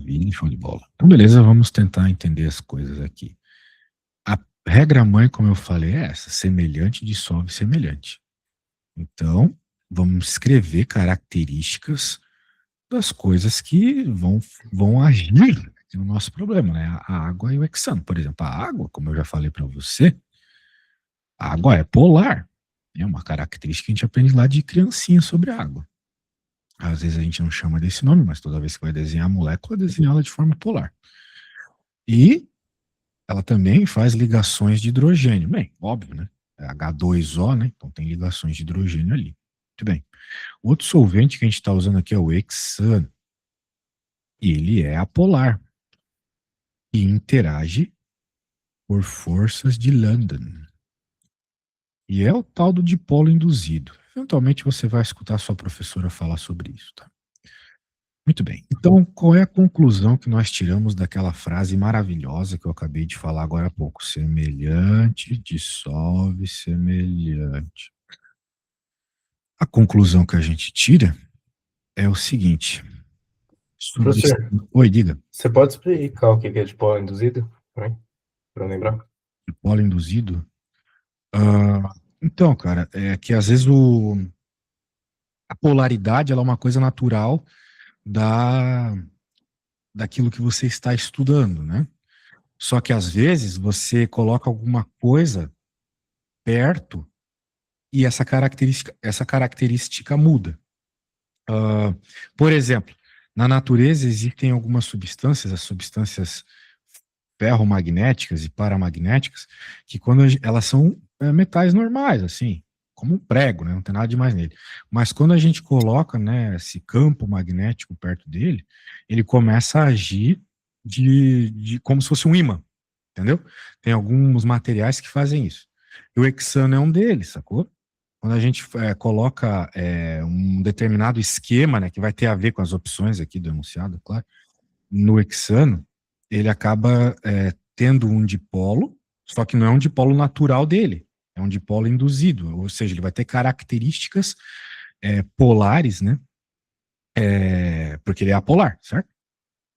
Maravilha, show de bola. Então, beleza, vamos tentar entender as coisas aqui. A regra mãe, como eu falei, é essa: semelhante dissolve semelhante. Então, vamos escrever características das coisas que vão agir no nosso problema, né? A água e o hexano. Por exemplo, a água, como eu já falei para você, a água é polar. É uma característica que a gente aprende lá de criancinha sobre a água. Às vezes a gente não chama desse nome, mas toda vez que vai desenhar a molécula, desenha ela de forma polar. E ela também faz ligações de hidrogênio. Bem, óbvio, né? É H2O, né? Então tem ligações de hidrogênio ali. Muito bem. O outro solvente que a gente está usando aqui é o hexano. E ele é apolar e interage por forças de London. E é o tal do dipolo induzido. Eventualmente você vai escutar sua professora falar sobre isso, tá? Muito bem. Então, qual é a conclusão que nós tiramos daquela frase maravilhosa que eu acabei de falar agora há pouco? Semelhante dissolve semelhante. A conclusão que a gente tira é o seguinte. Professor, Oi, diga. você pode explicar o que é dipolo induzido? Para eu lembrar? Dipolo induzido? Então, cara, é que às vezes a polaridade ela é uma coisa natural da, daquilo que você está estudando, né? Só que às vezes você coloca alguma coisa perto e essa característica muda. Por exemplo, na natureza existem algumas substâncias, as substâncias ferromagnéticas e paramagnéticas, que quando elas são metais normais, assim, como um prego, né? Não tem nada de mais nele. Mas quando a gente coloca, né, esse campo magnético perto dele, ele começa a agir de como se fosse um ímã, entendeu? Tem alguns materiais que fazem isso. E o hexano é um deles, sacou? Quando a gente coloca um determinado esquema, né, que vai ter a ver com as opções aqui do enunciado, claro, no hexano, ele acaba tendo um dipolo, só que não é um dipolo natural dele, é um dipolo induzido, ou seja, ele vai ter características polares, né, porque ele é apolar, certo?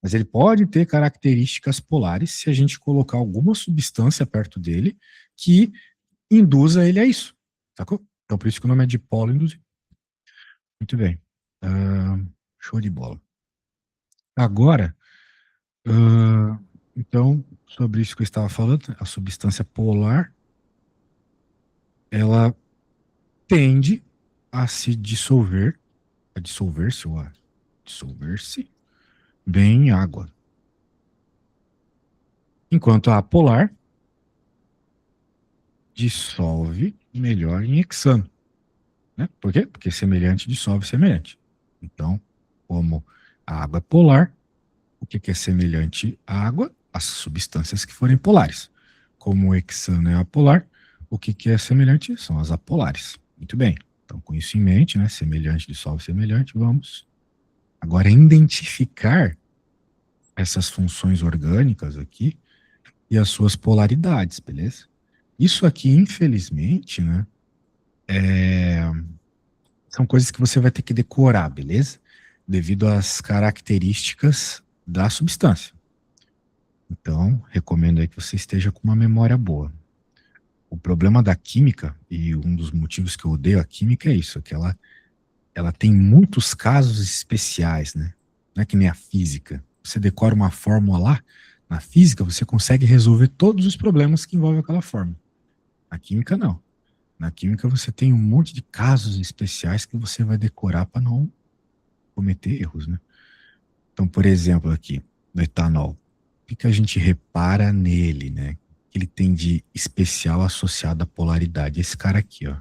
Mas ele pode ter características polares se a gente colocar alguma substância perto dele que induza ele a isso, sacou? Então por isso que o nome é dipolo induzido. Muito bem. Show de bola. Agora, então, sobre isso que eu estava falando, a substância polar, ela tende a se dissolver, a dissolver-se ou a dissolver-se bem em água. Enquanto a apolar dissolve melhor em hexano. Né? Por quê? Porque semelhante dissolve semelhante. Então, como a água é polar, o que é semelhante à água? As substâncias que forem polares. Como o hexano é apolar, o que é semelhante são as apolares. Muito bem. Então, com isso em mente, né, semelhante dissolve semelhante, vamos agora identificar essas funções orgânicas aqui e as suas polaridades, beleza? Isso aqui, infelizmente, né, são coisas que você vai ter que decorar, beleza? Devido às características da substância. Então, recomendo aí que você esteja com uma memória boa. O problema da química, e um dos motivos que eu odeio a química é isso, que ela tem muitos casos especiais, né? Não é que nem a física. Você decora uma fórmula lá, na física você consegue resolver todos os problemas que envolvem aquela fórmula. Na química, não. Na química você tem um monte de casos especiais que você vai decorar para não cometer erros, né? Então, por exemplo, aqui, no etanol, o que a gente repara nele, né? Que ele tem de especial associado à polaridade. Esse cara aqui, ó.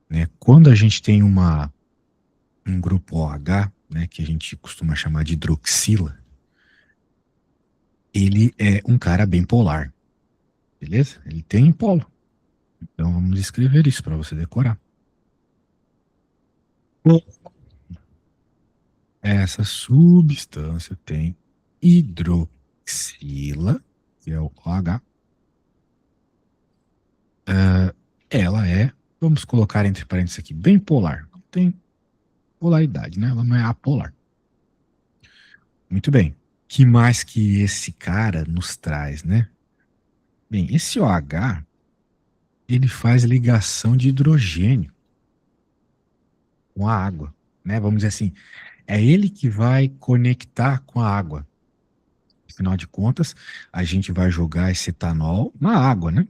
Né? Quando a gente tem um grupo OH, né, que a gente costuma chamar de hidroxila, ele é um cara bem polar, beleza? Ele tem polo. Então vamos escrever isso para você decorar. Essa substância tem hidroxila, que é o OH. Ela é, vamos colocar entre parênteses aqui, bem polar. Não tem polaridade, né? Ela não é apolar. Muito bem. Que mais que esse cara nos traz, né? Bem, esse OH, ele faz ligação de hidrogênio com a água, né? Vamos dizer assim, é ele que vai conectar com a água. Afinal de contas, a gente vai jogar esse etanol na água, né?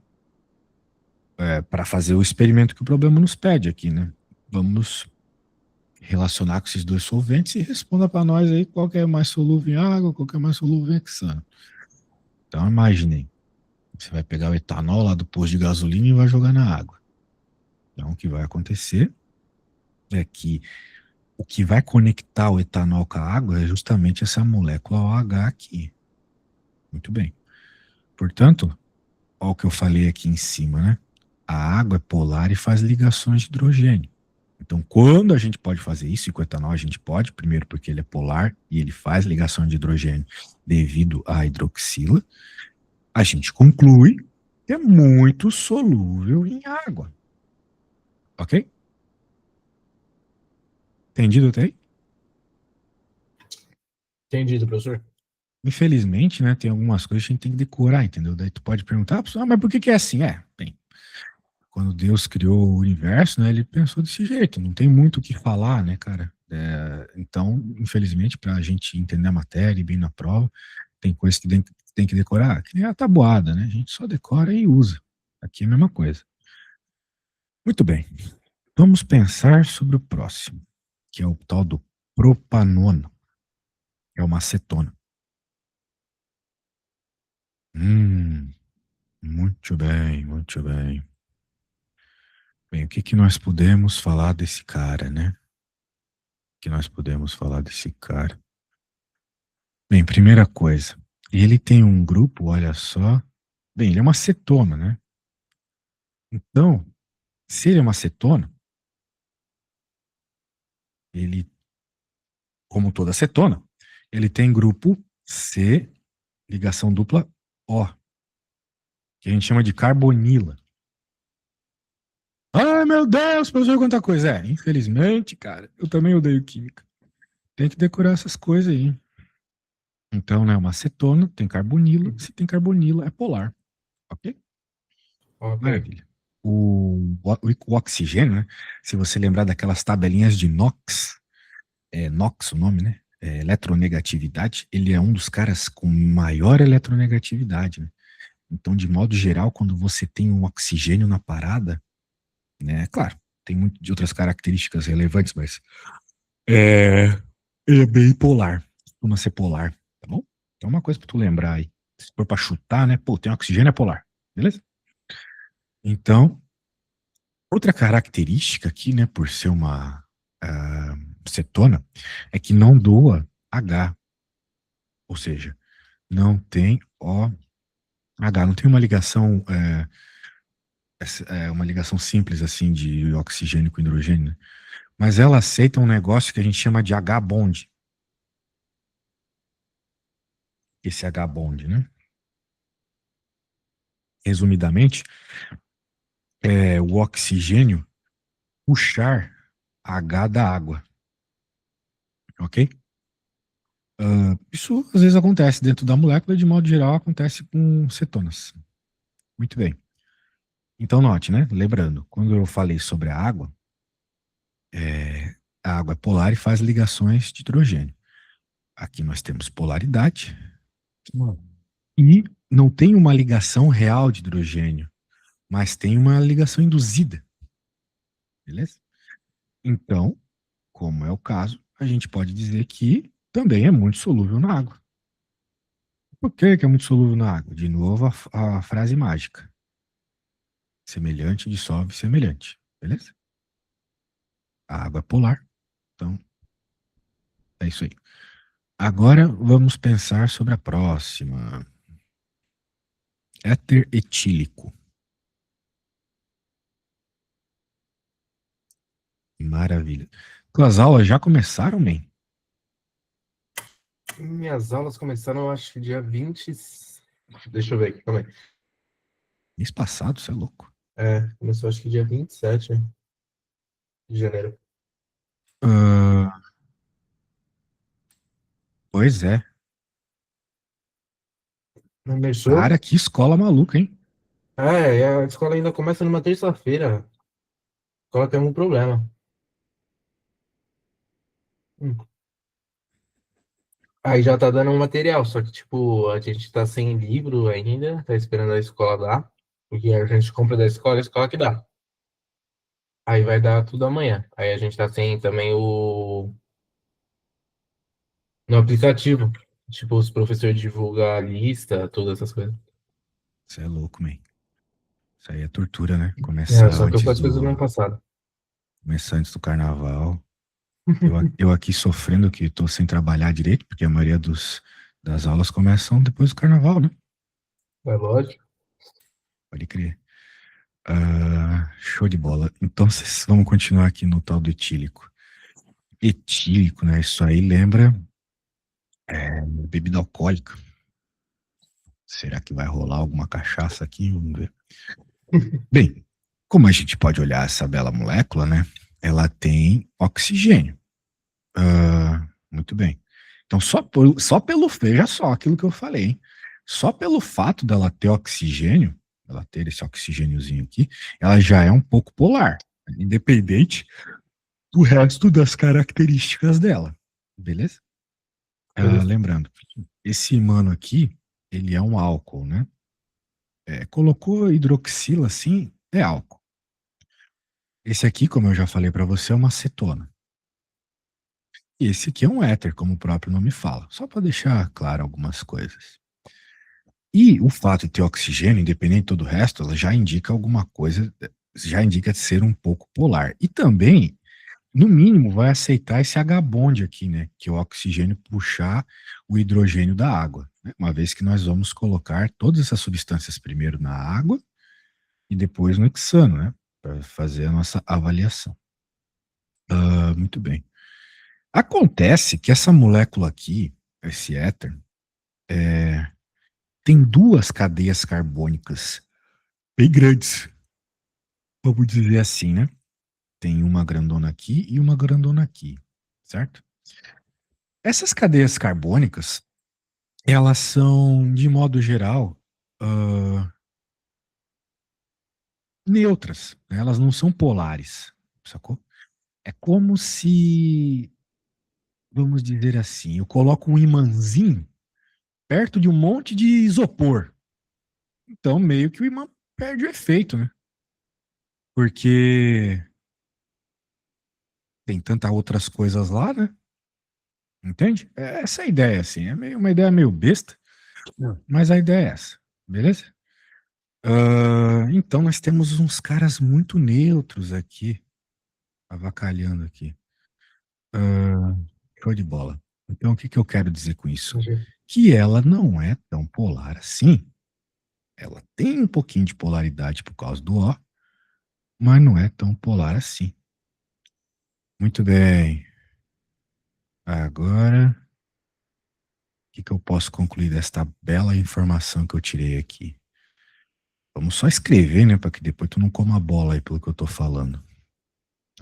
Para fazer o experimento que o problema nos pede aqui, né? Vamos relacionar com esses dois solventes e responda para nós aí qual que é mais solúvel em água, qual que é mais solúvel em hexano. Então, imaginem, você vai pegar o etanol lá do posto de gasolina e vai jogar na água. Então, o que vai acontecer é que o que vai conectar o etanol com a água é justamente essa molécula OH aqui. Muito bem. Portanto, olha o que eu falei aqui em cima, né? A água é polar e faz ligações de hidrogênio. Então, quando a gente pode fazer isso, e com o etanol a gente pode, primeiro porque ele é polar e ele faz ligação de hidrogênio devido à hidroxila, a gente conclui que é muito solúvel em água. Ok? Entendido até aí? Entendido, professor? Infelizmente, né, tem algumas coisas que a gente tem que decorar, entendeu? Daí tu pode perguntar, mas por que que é assim? Bem, quando Deus criou o universo, né, ele pensou desse jeito, não tem muito o que falar, né, cara? Então, infelizmente, para a gente entender a matéria e bem na prova, tem coisas que tem que decorar, que nem a tabuada, né? A gente só decora e usa. Aqui é a mesma coisa. Muito bem, vamos pensar sobre o próximo, que é o tal do propanona, que é uma acetona. Hum, muito bem, muito bem. Bem, o que que nós podemos falar desse cara, né? O que nós podemos falar desse cara? Bem, primeira coisa, ele tem um grupo, olha só. Bem, ele é uma cetona, né? Então, se ele é uma cetona, ele, como toda cetona, ele tem grupo C, ligação dupla O, que a gente chama de carbonila. Ai, meu Deus, professor, quanta coisa. Infelizmente, cara, eu também odeio química. Tem que decorar essas coisas aí. Então, né, uma acetona tem carbonila. Se tem carbonila, é polar. Ok? Ok. Maravilha. O oxigênio, né? Se você lembrar daquelas tabelinhas de NOx, NOx o nome, né? Eletronegatividade, ele é um dos caras com maior eletronegatividade, né? Então, de modo geral, quando você tem um oxigênio na parada, né? Claro, tem muito de outras características relevantes, mas é, ele é bem polar, costuma ser polar, tá bom? Então, uma coisa pra tu lembrar aí, se for pra chutar, né? Pô, tem oxigênio é polar, beleza? Então, outra característica aqui, né, por ser uma cetona, é que não doa H, ou seja, não tem OH, não tem uma ligação, uma ligação simples assim de oxigênio com hidrogênio, né? Mas ela aceita um negócio que a gente chama de H-bond, esse H-bond, né? Resumidamente, é o oxigênio puxar H da água, ok? Isso às vezes acontece dentro da molécula e de modo geral acontece com cetonas. Muito bem. Então note, né? Lembrando, quando eu falei sobre é, a água é polar e faz ligações de hidrogênio. Aqui nós temos polaridade e não tem uma ligação real de hidrogênio, mas tem uma ligação induzida, beleza? Então, como é o caso, a gente pode dizer que também é muito solúvel na água. Por que que é muito solúvel na água? De novo, a frase mágica. Semelhante dissolve semelhante, beleza? A água é polar, então é isso aí. Agora vamos pensar sobre a próxima. Éter etílico. Maravilha. Tuas aulas já começaram, man? Minhas aulas começaram, eu acho que dia 20. Deixa eu ver aqui, calma aí. Mês passado, você é louco. Começou acho que dia 27 de janeiro. Ah, pois é. Não mexeu? Cara, que escola maluca, hein? É, e a escola ainda começa numa terça-feira. A escola tem algum problema. Hum. Aí já tá dando um material, só que, tipo, a gente tá sem livro ainda, tá esperando a escola dar. Porque a gente compra da escola, a escola que dá. Aí vai dar tudo amanhã. Aí a gente tá sem também o... No aplicativo. Tipo, os professores divulgam a lista, todas essas coisas. Você é louco, man. Isso aí é tortura, né? É, só que eu faço coisa do ano passado. Começar antes do carnaval. Eu aqui sofrendo que tô sem trabalhar direito, porque a maioria das aulas começam depois do carnaval, né? É lógico. Pode crer. Show de bola. Então, vamos continuar aqui no tal do etílico. Etílico, né? Isso aí lembra bebida alcoólica. Será que vai rolar alguma cachaça aqui? Vamos ver. Bem, como a gente pode olhar essa bela molécula, né? Ela tem oxigênio. Muito bem. Então, só pelo, veja só aquilo que eu falei, hein? Só pelo fato dela ter oxigênio, ela ter esse oxigêniozinho aqui, ela já é um pouco polar, independente do resto das características dela. Beleza? Beleza. Lembrando, esse mano aqui, ele é um álcool, né? Colocou hidroxila assim, é álcool. Esse aqui, como eu já falei para você, é uma acetona. E esse aqui é um éter, como o próprio nome fala, só para deixar claro algumas coisas. E o fato de ter oxigênio, independente de todo o resto, ela já indica alguma coisa, já indica ser um pouco polar. E também, no mínimo, vai aceitar esse H-bond aqui, né? Que é o oxigênio puxar o hidrogênio da água, né? Uma vez que nós vamos colocar todas essas substâncias primeiro na água e depois no hexano, né? Para fazer a nossa avaliação. Muito bem. Acontece que essa molécula aqui, esse éter, tem duas cadeias carbônicas bem grandes, vamos dizer assim, né? Tem uma grandona aqui e uma grandona aqui, certo? Essas cadeias carbônicas, elas são, de modo geral, ah, neutras, né? Elas não são polares, sacou? É como se, vamos dizer assim, eu coloco um imãzinho perto de um monte de isopor. Então, meio que o imã perde o efeito, né? Porque tem tantas outras coisas lá, né? Entende? Essa é a ideia, assim. É uma ideia meio besta, mas a ideia é essa. Beleza? Então, nós temos uns caras muito neutros aqui, avacalhando aqui. Ah, show de bola. Então, o que que eu quero dizer com isso? Que ela não é tão polar assim. Ela tem um pouquinho de polaridade por causa do O, mas não é tão polar assim. Muito bem. Agora, o que que eu posso concluir desta bela informação que eu tirei aqui? Vamos só escrever, né, para que depois tu não coma a bola aí pelo que eu tô falando.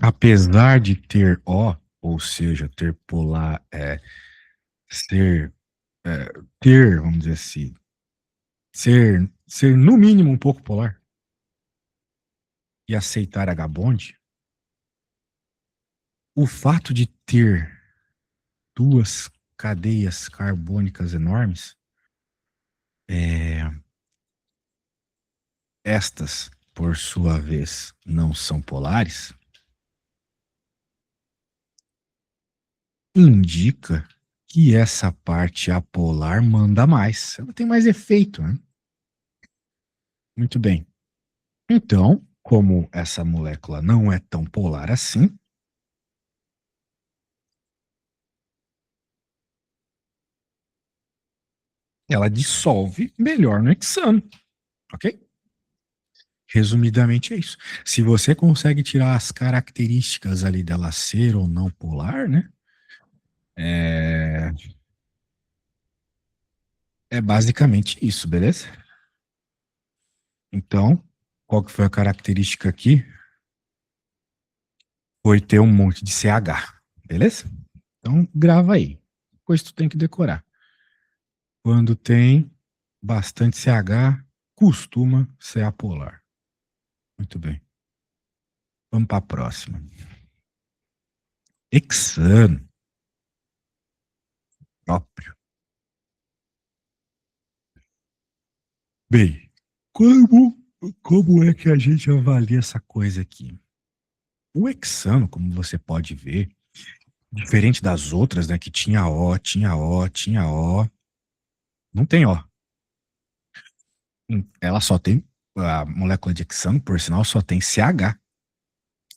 Apesar de ter O, ou seja, ter polar, ser, ter, vamos dizer assim, ser no mínimo um pouco polar e aceitar H-bond, o fato de ter duas cadeias carbônicas enormes, é, estas, por sua vez, não são polares, indica que essa parte apolar manda mais. Ela tem mais efeito, né? Muito bem. Então, como essa molécula não é tão polar assim, ela dissolve melhor no hexano, ok? Resumidamente é isso. Se você consegue tirar as características ali dela ser ou não polar, né? É, é basicamente isso, beleza? Então, qual que foi a característica aqui? Foi ter um monte de CH, beleza? Então, grava aí. Depois tu tem que decorar. Quando tem bastante CH costuma ser apolar. Muito bem. Vamos para a próxima. Hexano próprio. Bem, como é que a gente avalia essa coisa aqui? O hexano, como você pode ver, diferente das outras, né, que tinha O, tinha O, tinha O, não tem O. Ela só tem, a molécula de hexano, por sinal, só tem CH,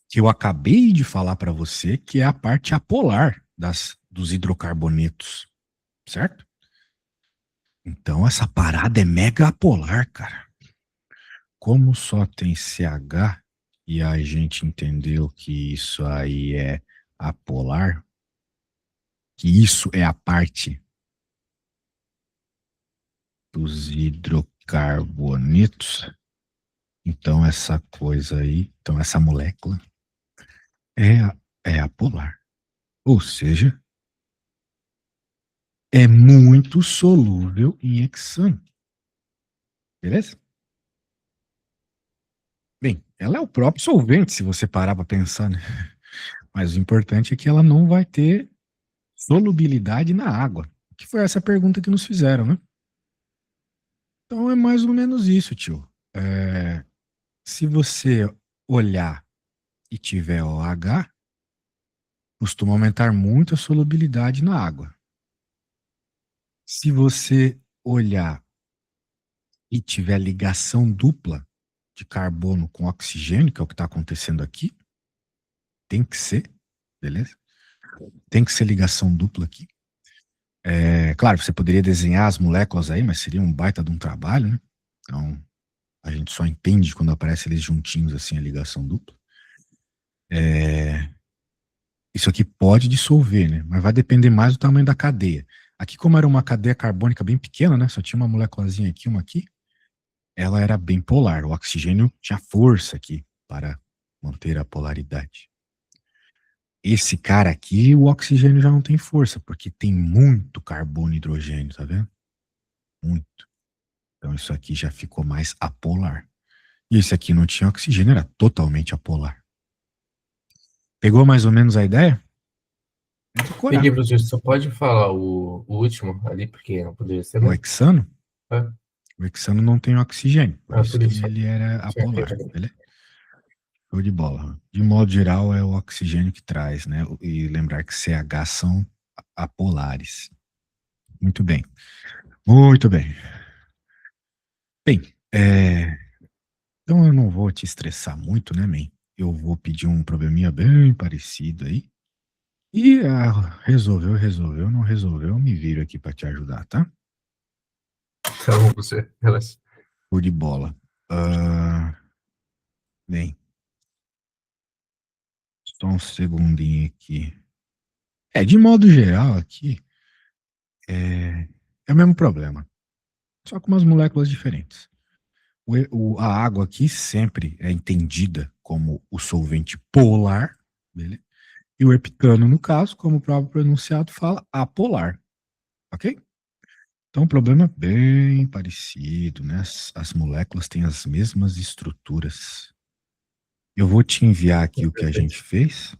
que eu acabei de falar para você que é a parte apolar dos hidrocarbonetos, certo? Então essa parada é mega apolar, cara. Como só tem CH e a gente entendeu que isso aí é apolar, que isso é a parte dos hidrocarbonetos, então essa coisa aí, então essa molécula é, é apolar. Ou seja, é muito solúvel em hexano. Beleza? Bem, ela é o próprio solvente, se você parar para pensar, né? Mas o importante é que ela não vai ter solubilidade na água. Que foi essa pergunta que nos fizeram, né? Então é mais ou menos isso, tio. Se você olhar e tiver OH, costuma aumentar muito a solubilidade na água. Se você olhar e tiver ligação dupla de carbono com oxigênio, que é o que está acontecendo aqui, tem que ser, beleza? Tem que ser ligação dupla aqui. Claro, você poderia desenhar as moléculas aí, mas seria um baita de um trabalho, né? Então, a gente só entende quando aparece eles juntinhos, assim, a ligação dupla. Isso aqui pode dissolver, né? Mas vai depender mais do tamanho da cadeia. Aqui, como era uma cadeia carbônica bem pequena, né? Só tinha uma moléculazinha aqui, uma aqui. Ela era bem polar. O oxigênio tinha força aqui para manter a polaridade. Esse cara aqui, o oxigênio já não tem força, porque tem muito carbono e hidrogênio, tá vendo? Muito. Então isso aqui já ficou mais apolar. E esse aqui não tinha oxigênio, era totalmente apolar. Pegou mais ou menos a ideia? É Peguei, decorar. professor, só pode falar o último ali, porque não poderia ser, O né? hexano, Ah, o hexano não tem oxigênio, por isso por que isso ele era tinha feito apolar, ali. beleza? Show de bola. De modo geral, é o oxigênio que traz, né? E lembrar que CH são apolares. Muito bem. Muito bem. Bem, então eu não vou te estressar muito, né, man? Eu vou pedir um probleminha bem parecido aí. E resolveu, não resolveu, eu me viro aqui para te ajudar, tá? Tá bom, professor. Relaxa. Show de bola. Ah, bem, só um segundinho aqui. De modo geral aqui, é o mesmo problema, só com umas moléculas diferentes. A água aqui sempre é entendida como o solvente polar, beleza? E o heptano, no caso, como o próprio pronunciado fala, apolar, ok? Então, o problema é bem parecido, né? As moléculas têm as mesmas estruturas. Eu vou te enviar aqui o que a Perfeito. gente fez,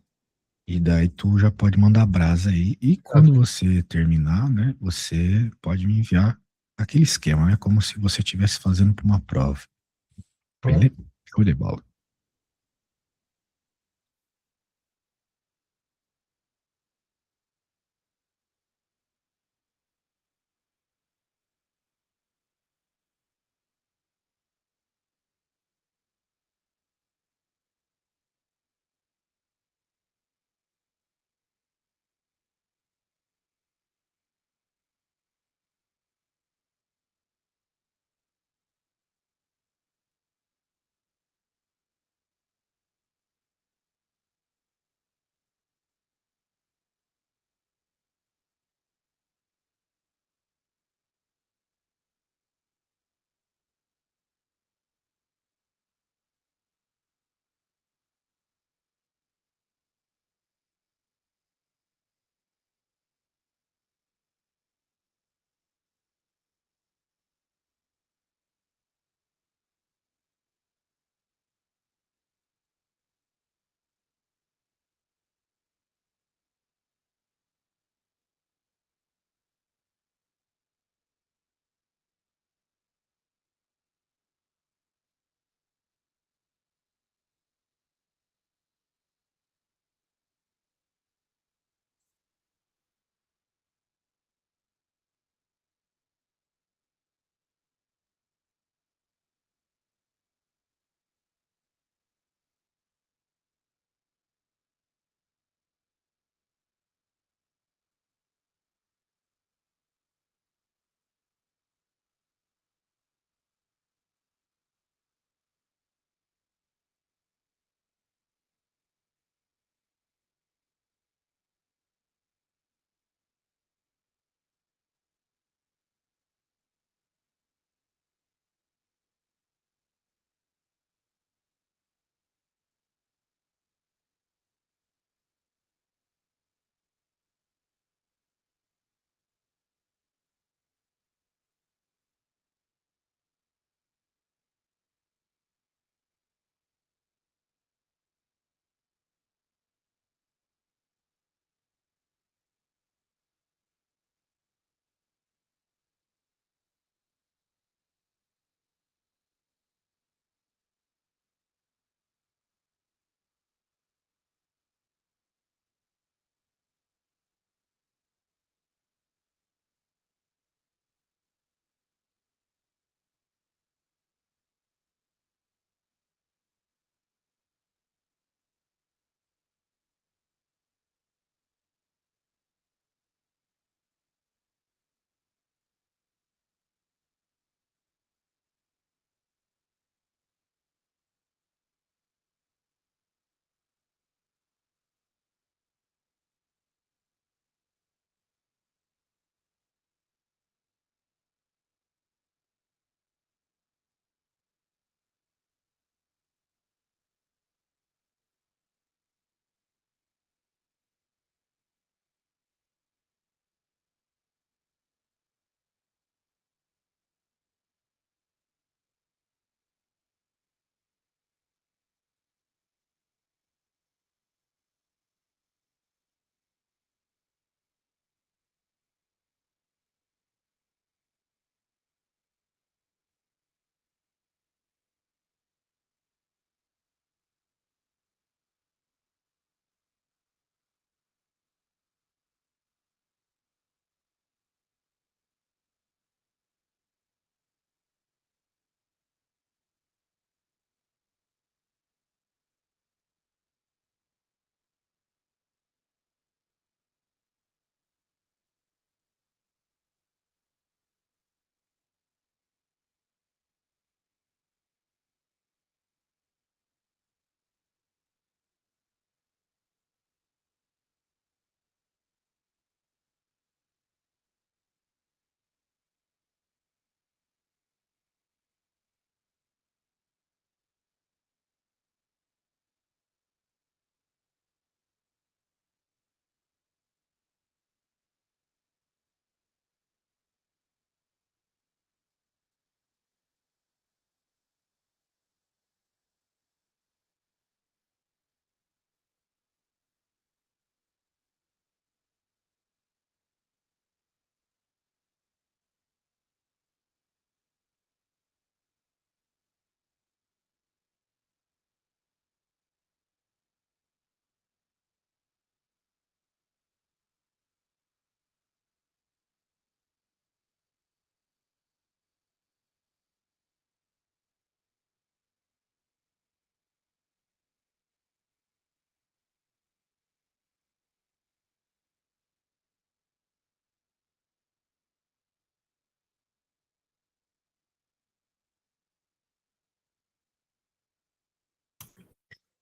e daí tu já pode mandar brasa aí. E quando Ok. você terminar, né, você pode me enviar aquele esquema, né? Como se você estivesse fazendo para uma prova. Hum. Beleza? Show de bola.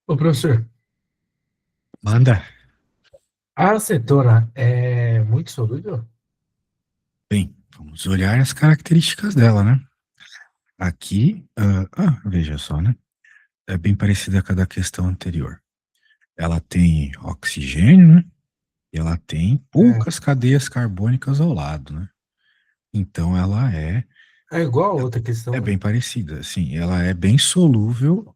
Ô, professor, Manda. a acetona é muito solúvel? Bem, vamos olhar as características dela, né? Aqui, veja só, né? É bem parecida com a da questão anterior. Ela tem oxigênio, né? E ela tem É, poucas cadeias carbônicas ao lado, né? Então ela é igual a outra questão, é né? bem parecida, assim, ela é bem solúvel,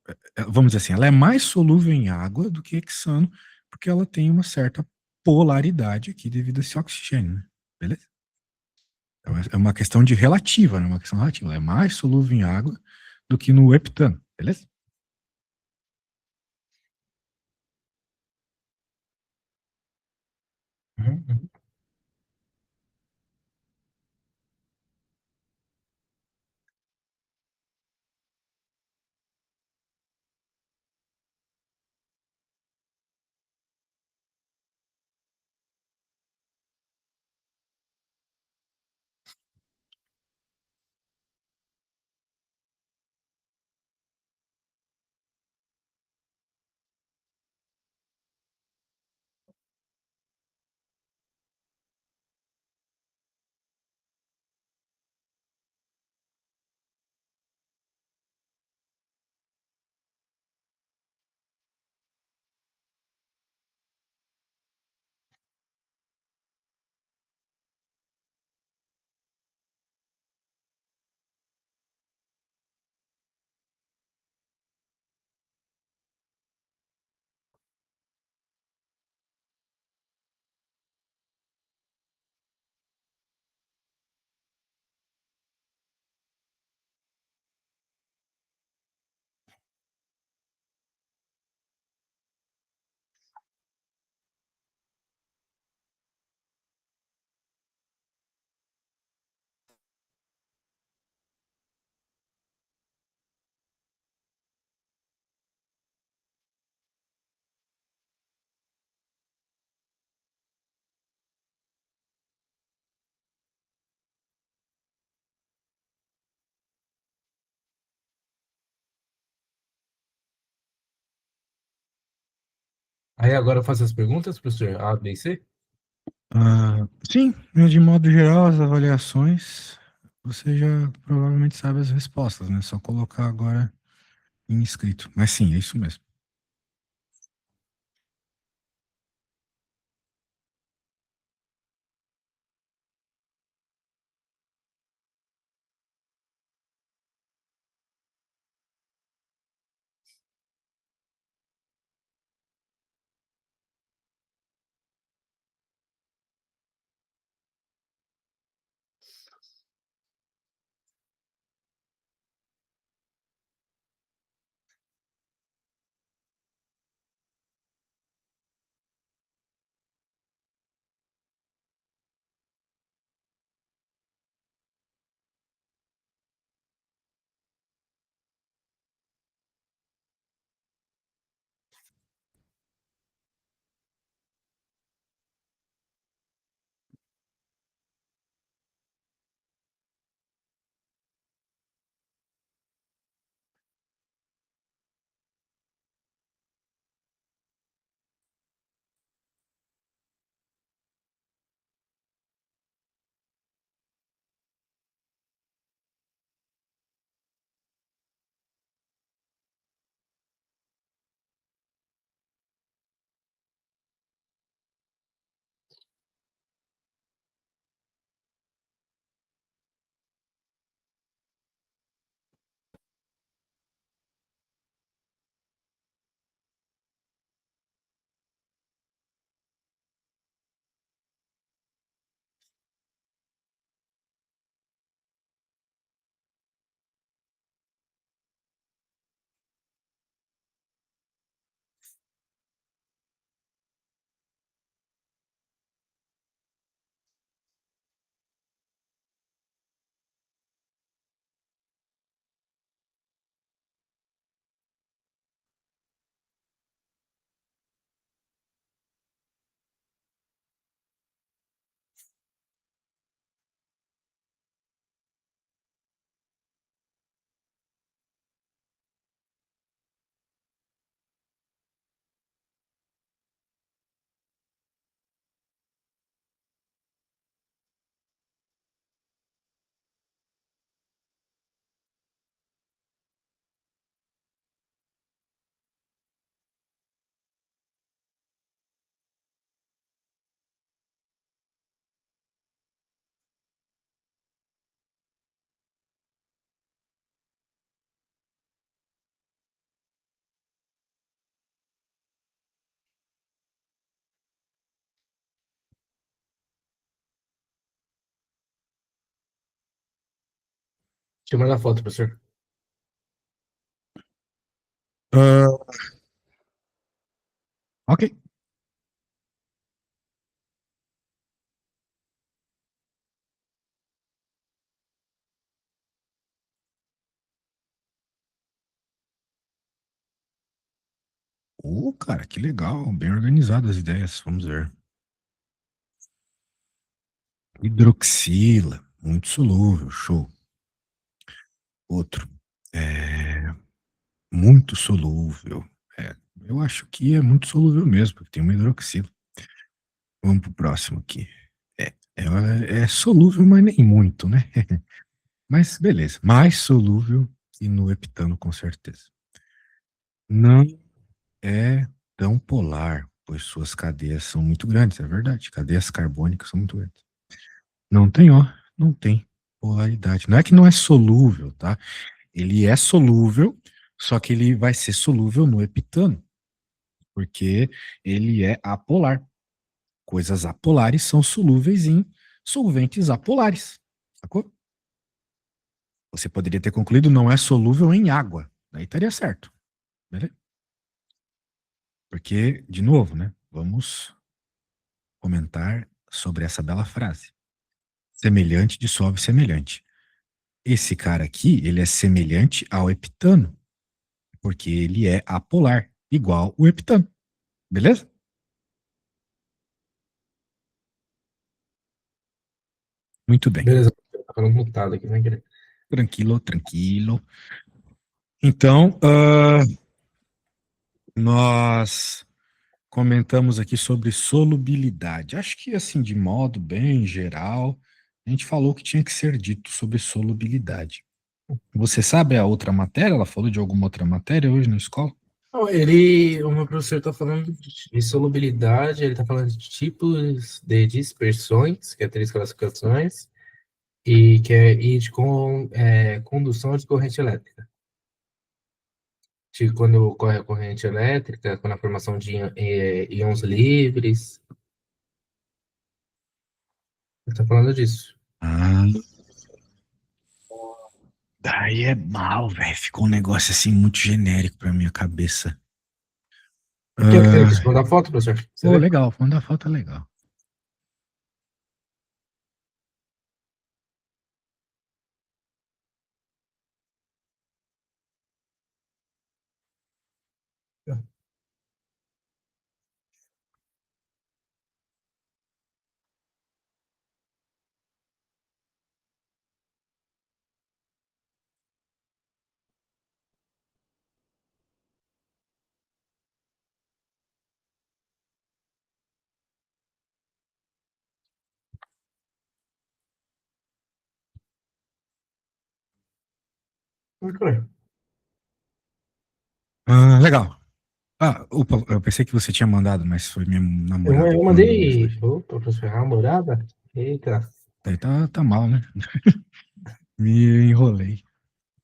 vamos dizer assim, ela é mais solúvel em água do que hexano, porque ela tem uma certa polaridade aqui devido a esse oxigênio, né? Beleza? Então é uma questão de relativa, né? Uma questão relativa. Ela é mais solúvel em água do que no heptano, beleza? Uhum. Aí agora eu faço as perguntas, professor? A, B e C? Sim, de modo geral, as avaliações, você já provavelmente sabe as respostas, né? Só colocar agora em escrito. Mas sim, é isso mesmo. Deixa eu mandar foto, professor. Ah, ok. Cara, que legal. Bem organizadas as ideias. Vamos ver. Hidroxila, muito solúvel, show. Outro, é, muito solúvel. É, eu acho que é muito solúvel mesmo, porque tem uma hidroxila. Vamos pro próximo aqui. É solúvel, mas nem muito, né? Mas beleza, mais solúvel que no heptano, com certeza. Não é tão polar, pois suas cadeias são muito grandes, é verdade. Cadeias carbônicas são muito grandes. Não tem, ó, não tem polaridade. Não é que não é solúvel, tá? Ele é solúvel, só que ele vai ser solúvel no heptano, porque ele é apolar. Coisas apolares são solúveis em solventes apolares, sacou? Você poderia ter concluído não é solúvel em água. Daí estaria certo, beleza? Porque, de novo, né? Vamos comentar sobre essa bela frase. Semelhante dissolve semelhante. Esse cara aqui, ele é semelhante ao heptano, porque ele é apolar, igual o heptano. Beleza? Muito bem. Beleza, tá falando mutado aqui, né? Tranquilo, tranquilo. Então, nós comentamos aqui sobre solubilidade. Acho que, assim, de modo bem geral, a gente falou que tinha que ser dito sobre solubilidade. Você sabe a outra matéria? Ela falou de alguma outra matéria hoje na escola? Não, o meu professor está falando de solubilidade, ele está falando de tipos de dispersões, que é 3 classificações, e de condução de corrente elétrica. De quando ocorre a corrente elétrica, quando a formação de íons livres. Ele está falando disso. Ah, daí é mal, velho. Ficou um negócio assim muito genérico pra minha cabeça. Aqui, ó, Ah, deixa eu mandar foto, professor. Você pô, vê? legal. Quando a foto é legal. Muito bem. Ah, legal. Ah, opa, eu pensei que você tinha mandado, mas foi minha namorada Eu que mandou mandei. mensagem. Opa, professor, namorada? Eita. Daí tá mal, né? Me enrolei.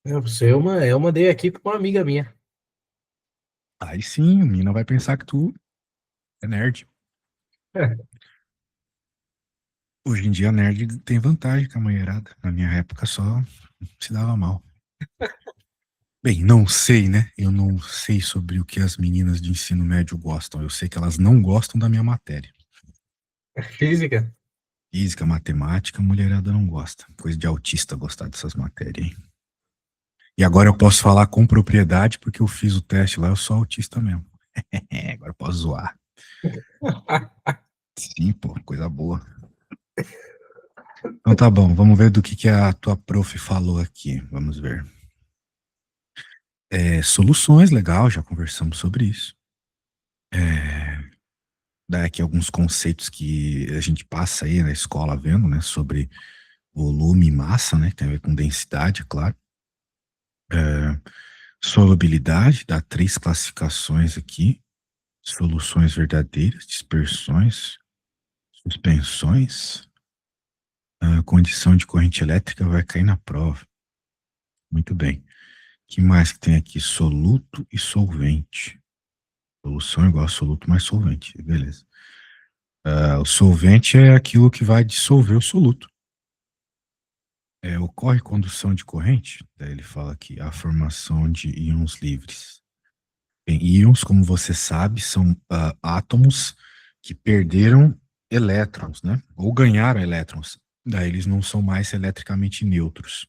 Não, professor, eu mandei aqui para uma amiga minha. Aí sim, a mina vai pensar que tu é nerd. É, Hoje em dia, nerd tem vantagem com a mulherada. Na minha época, só se dava mal. Bem, não sei, né? Eu não sei sobre o que as meninas de ensino médio gostam. Eu sei que elas não gostam da minha matéria. física. Física, matemática, a mulherada não gosta. Coisa de autista gostar dessas matérias, hein? E agora eu posso falar com propriedade, porque eu fiz o teste lá, eu sou autista mesmo. Agora eu posso zoar. Sim, pô, coisa boa. Então tá bom, vamos ver do que a tua prof falou aqui. Vamos ver. Soluções, legal, já conversamos sobre isso. Dá aqui alguns conceitos que a gente passa aí na escola vendo, né, sobre volume e massa, né, que tem a ver com densidade, é claro. Solubilidade, dá 3 classificações aqui: soluções verdadeiras, dispersões, suspensões. A condição de corrente elétrica vai cair na prova. Muito bem. Que mais que tem aqui? Soluto e solvente. Solução igual a soluto mais solvente. Beleza. O solvente é aquilo que vai dissolver o soluto. Ocorre condução de corrente, daí ele fala aqui, a formação de íons livres. Bem, íons, como você sabe, são átomos que perderam elétrons, né? Ou ganharam elétrons. Daí eles não são mais eletricamente neutros.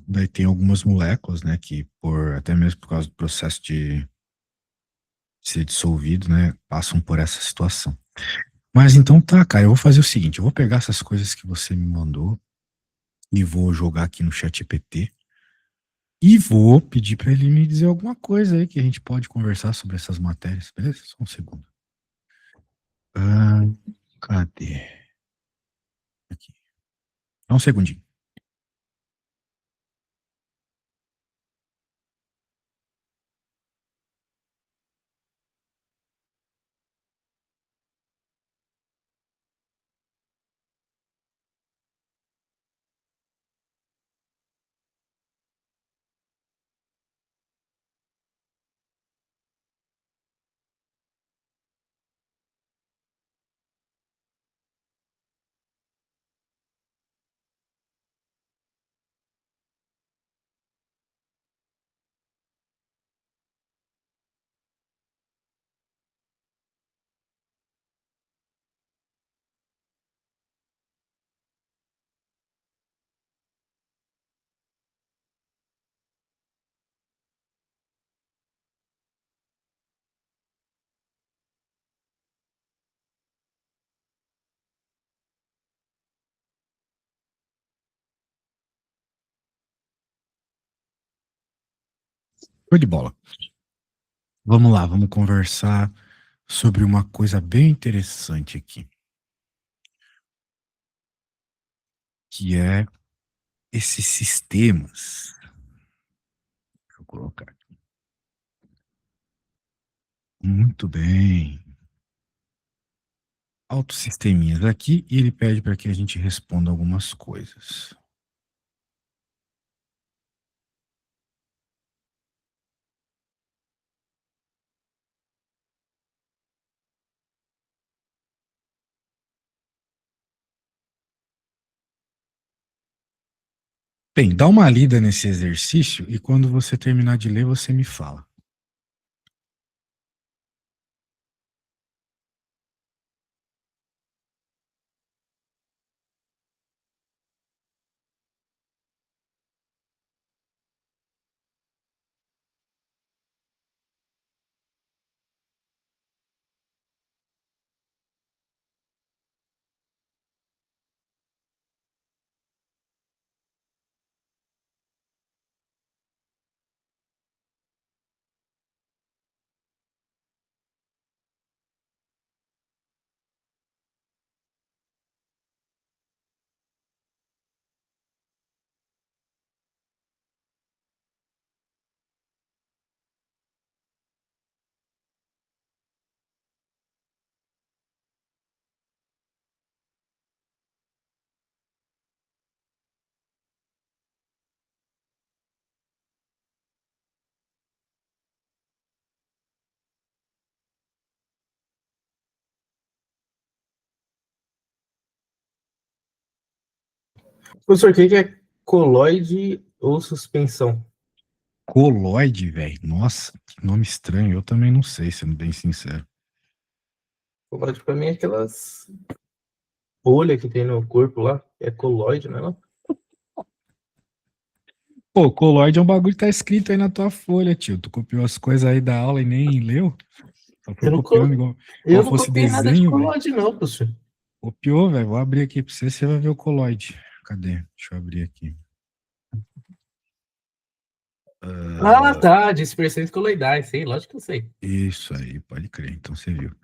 Daí tem algumas moléculas, né, que até mesmo por causa do processo de ser dissolvido, né, passam por essa situação. Mas então tá, cara, eu vou fazer o seguinte, eu vou pegar essas coisas que você me mandou e vou jogar aqui no chat GPT e vou pedir para ele me dizer alguma coisa aí que a gente pode conversar sobre essas matérias, beleza? Só um segundo. Ah, cadê? Aqui. Só um segundinho. Foi de bola. Vamos lá, vamos conversar sobre uma coisa bem interessante aqui, que é esses sistemas. Deixa eu colocar aqui. Muito bem. Autossisteminhas aqui e ele pede para que a gente responda algumas coisas. Bem, dá uma lida nesse exercício e quando você terminar de ler, você me fala. Professor, o que que é coloide ou suspensão? Coloide, velho. Nossa, que nome estranho. Eu também não sei, sendo bem sincero. Coloide pra mim é aquelas bolhas que tem no corpo lá. É coloide, né? Não? Pô, coloide é um bagulho que tá escrito aí na tua folha, tio. Tu copiou as coisas aí da aula e nem leu? Só foi Eu não, copiando igual eu não fosse copiei nada de desenho, velho. coloide, não, professor. Copiou, velho. Vou abrir aqui pra você, você vai ver o coloide. Cadê? Deixa eu abrir aqui. Ah, tá. Dispersões coloidais. Sei, lógico que eu sei. Isso aí, pode crer. Então você viu.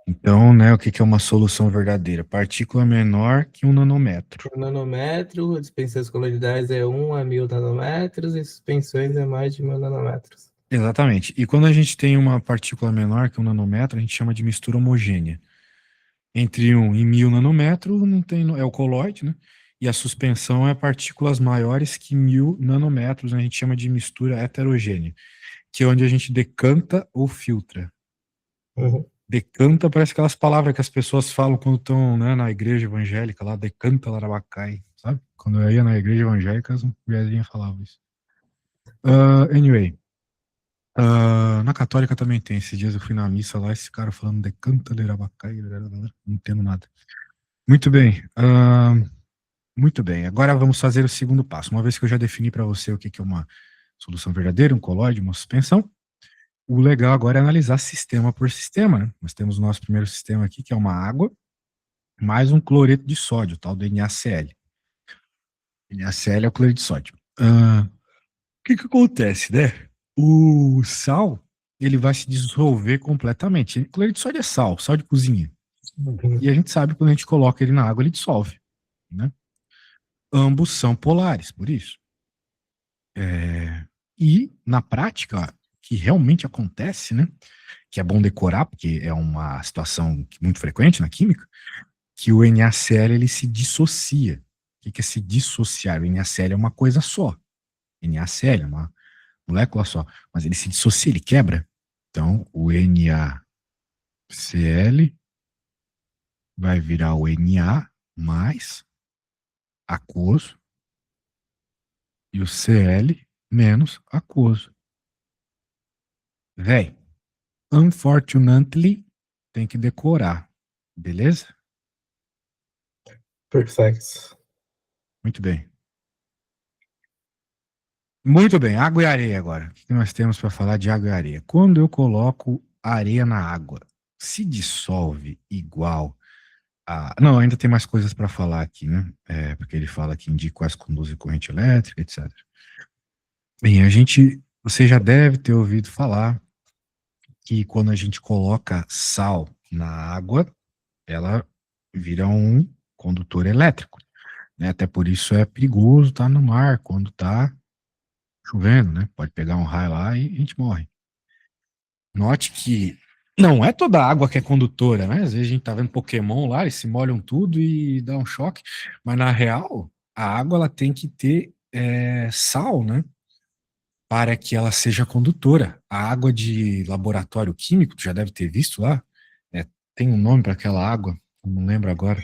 Então, né, o que que é uma solução verdadeira? Partícula menor que 1 nanômetro. 1 nanômetro, dispersões coloidais é 1 a 1000 nanômetros e suspensões é mais de 1000 nanômetros. Exatamente. E quando a gente tem uma partícula menor que 1 nanômetro, a gente chama de mistura homogênea. Entre 1 e 1000 nanômetros não tem, é o coloide, né? E a suspensão é partículas maiores que 1000 nanômetros, né? A gente chama de mistura heterogênea, que é onde a gente decanta ou filtra. Uhum. Decanta parece aquelas palavras que as pessoas falam quando estão, né, na igreja evangélica, lá, decanta larabacai, sabe? Quando eu ia na igreja evangélica, as mulherzinhas falavam isso. Anyway, na católica também tem. Esses dias eu fui na missa lá, esse cara falando decanta larabacai, não entendo nada. Muito bem. Muito bem. Agora vamos fazer o segundo passo. Uma vez que eu já defini para você o que que é uma solução verdadeira, um colóide, uma suspensão, o legal agora é analisar sistema por sistema, né? Nós temos o nosso primeiro sistema aqui, que é uma água, mais um cloreto de sódio, tal do NaCl. NaCl é o cloreto de sódio. O que que acontece, né? O sal, ele vai se dissolver completamente. Cloreto de sódio é sal, sal de cozinha. E a gente sabe que quando a gente coloca ele na água, ele dissolve, né? Ambos são polares, por isso. E, na prática, que realmente acontece, né? Que é bom decorar, porque é uma situação muito frequente na química, que o NaCl ele se dissocia. O que é se dissociar? O NaCl é uma coisa só. NaCl é uma molécula só, mas ele se dissocia, ele quebra. Então, o NaCl vai virar o Na mais aquoso e o Cl menos aquoso. Véi, unfortunately, tem que decorar, beleza? Perfeito. Muito bem. Muito bem, água e areia agora. O que nós temos para falar de água e areia? Quando eu coloco areia na água, se dissolve igual a. Não, ainda tem mais coisas para falar aqui, né? Porque ele fala que indica quais conduzem corrente elétrica, etc. Bem, você já deve ter ouvido falar que quando a gente coloca sal na água, ela vira um condutor elétrico, né? Até por isso é perigoso estar no mar quando está chovendo, né? Pode pegar um raio lá e a gente morre. Note que não é toda água que é condutora, né? Às vezes a gente tá vendo Pokémon lá, eles se molham tudo e dá um choque, mas na real, a água ela tem que ter sal, né? Para que ela seja condutora. A água de laboratório químico, tu já deve ter visto lá, é, tem um nome para aquela água, não lembro agora.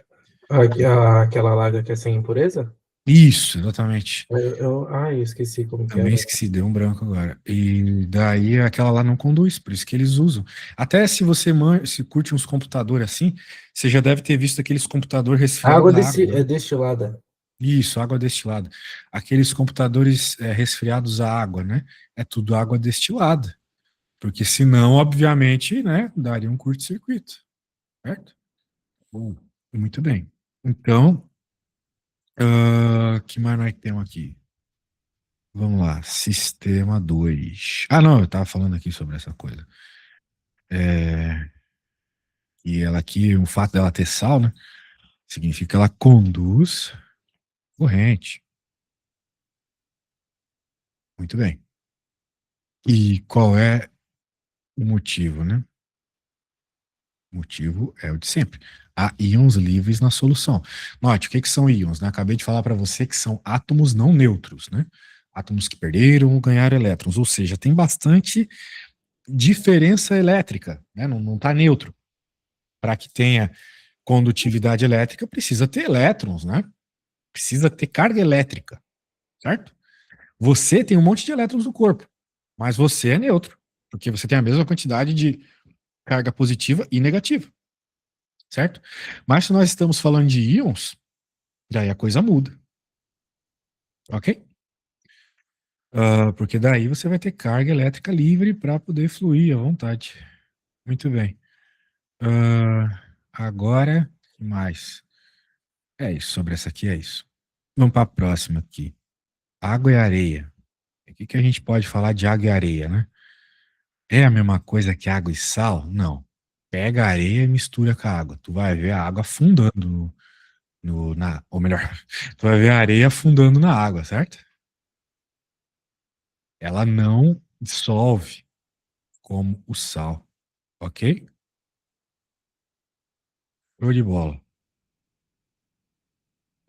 Aquela laga que é sem impureza? Isso, exatamente. Eu esqueci como que é Também agora. esqueci, deu um branco agora. E daí aquela lá não conduz, por isso que eles usam. Até se você se curte uns computadores assim, você já deve ter visto aqueles computador A resfriado água da água, é né? destilada. Isso, água destilada. Aqueles computadores resfriados à água, né? É tudo água destilada. Porque senão, obviamente, né, daria um curto-circuito, certo? Bom, muito bem. Então, que mais nós temos aqui? Vamos lá, sistema 2. Ah, não, eu estava falando aqui sobre essa coisa. E ela aqui, o fato dela ter sal, né? Significa que ela conduz corrente. Muito bem. E qual é o motivo, né? O motivo é o de sempre. Há íons livres na solução. Note, o que são íons, né? Acabei de falar para você que são átomos não neutros, né? Átomos que perderam ou ganharam elétrons. Ou seja, tem bastante diferença elétrica, né? Não está neutro. Para que tenha condutividade elétrica, precisa ter elétrons, né? Precisa ter carga elétrica, certo? Você tem um monte de elétrons no corpo, mas você é neutro, porque você tem a mesma quantidade de carga positiva e negativa, certo? Mas se nós estamos falando de íons, daí a coisa muda, ok? Porque daí você vai ter carga elétrica livre para poder fluir à vontade. Muito bem. Agora, o que mais? É isso, sobre essa aqui é isso. Vamos para a próxima aqui. Água e areia. O que a gente pode falar de água e areia, né? É a mesma coisa que água e sal? Não. Pega a areia e mistura com a água. Tu vai ver a água afundando ou melhor, tu vai ver a areia afundando na água, certo? Ela não dissolve como o sal, ok? Show de bola.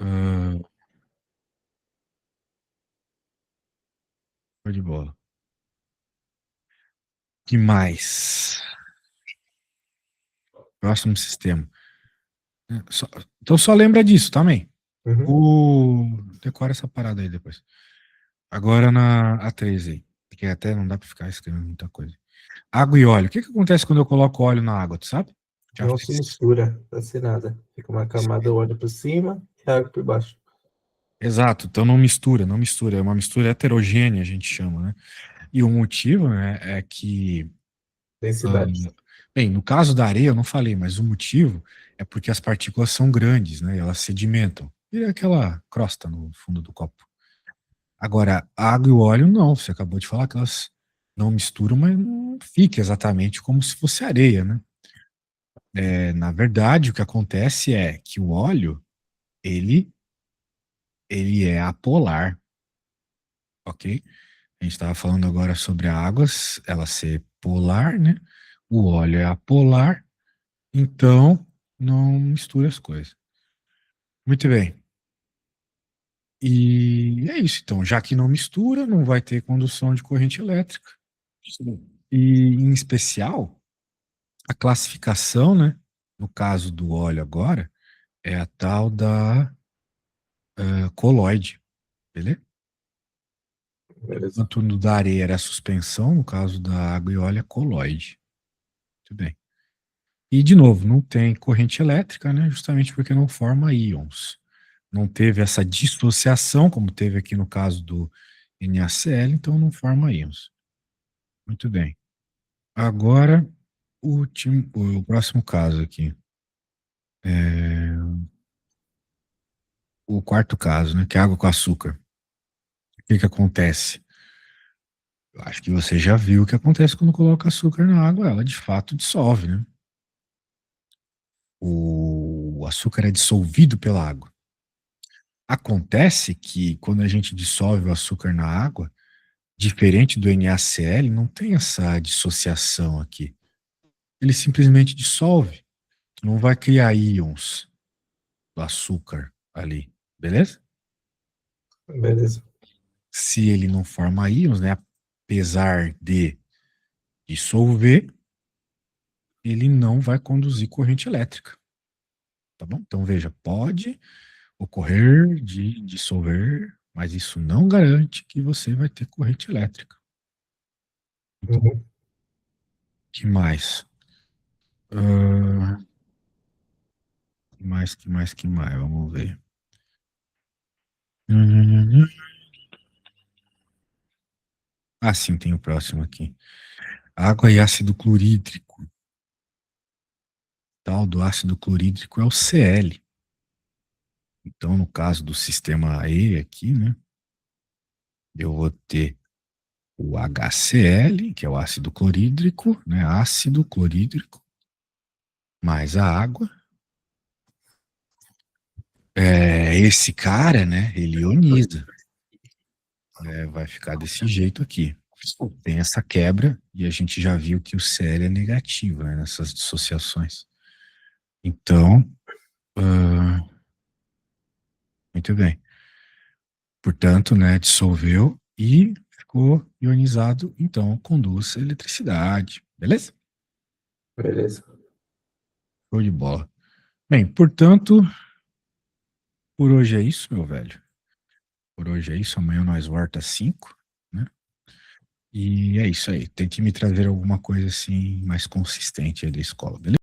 Ah, show de bola. Que mais? Próximo sistema. Então só lembra disso também. Uhum. Decora essa parada aí depois. Agora na A3 aí. Porque até não dá pra ficar escrevendo muita coisa. Água e óleo. O que que acontece quando eu coloco óleo na água, tu sabe? Já Não se fez. mistura, não ser nada. Fica uma camada óleo por cima e água por baixo. Exato, então não mistura, não mistura. É uma mistura heterogênea, a gente chama, né? E o motivo, né, é que, ah, Densidade. bem, no caso da areia eu não falei, mas o motivo é porque as partículas são grandes, né? E elas sedimentam. E é aquela crosta no fundo do copo. Agora, a água e o óleo não. Você acabou de falar que elas não misturam, mas não fica exatamente como se fosse areia, né? Na verdade, o que acontece é que o óleo, ele, ele é apolar, ok? A gente estava falando agora sobre a água, ela ser polar, né? O óleo é apolar, então não mistura as coisas. Muito bem. E é isso, então, já que não mistura, não vai ter condução de corrente elétrica. Sim. E, em especial, a classificação, né? No caso do óleo agora, é a tal da coloide, beleza? Beleza. Enquanto no da areia era a suspensão, no caso da água e óleo é coloide. Muito bem. E, de novo, não tem corrente elétrica, né? Justamente porque não forma íons. Não teve essa dissociação, como teve aqui no caso do NaCl, então não forma íons. Muito bem. Agora, o próximo caso aqui. O quarto caso, né? Que é água com açúcar. O que que acontece? Eu acho que você já viu o que acontece quando coloca açúcar na água. Ela de fato dissolve, né? O açúcar é dissolvido pela água. Acontece que quando a gente dissolve o açúcar na água, diferente do NaCl, não tem essa dissociação aqui. Ele simplesmente dissolve. Não vai criar íons do açúcar ali, beleza? Beleza. Se ele não forma íons, né, apesar de dissolver, ele não vai conduzir corrente elétrica, tá bom? Então veja, pode ocorrer de dissolver, mas isso não garante que você vai ter corrente elétrica. Então, Uhum. que mais? Que mais? Vamos ver. Ah, sim, tem o próximo aqui. Água e ácido clorídrico. Tal do ácido clorídrico é o Cl. Então, no caso do sistema E aqui, né, eu vou ter o HCl, que é o ácido clorídrico, né, ácido clorídrico, mais a água. Esse cara, né, ele ioniza. Vai ficar desse jeito aqui. Tem essa quebra e a gente já viu que o Cl é negativo, né, nessas dissociações. Então, ah, muito bem. Portanto, né, dissolveu e ficou ionizado, então conduz eletricidade. Beleza? Beleza. Show de bola. Bem, portanto, por hoje é isso, meu velho. Por hoje é isso. Amanhã nós volta às 5, né? E é isso aí. Tente me trazer alguma coisa assim mais consistente aí da escola, beleza?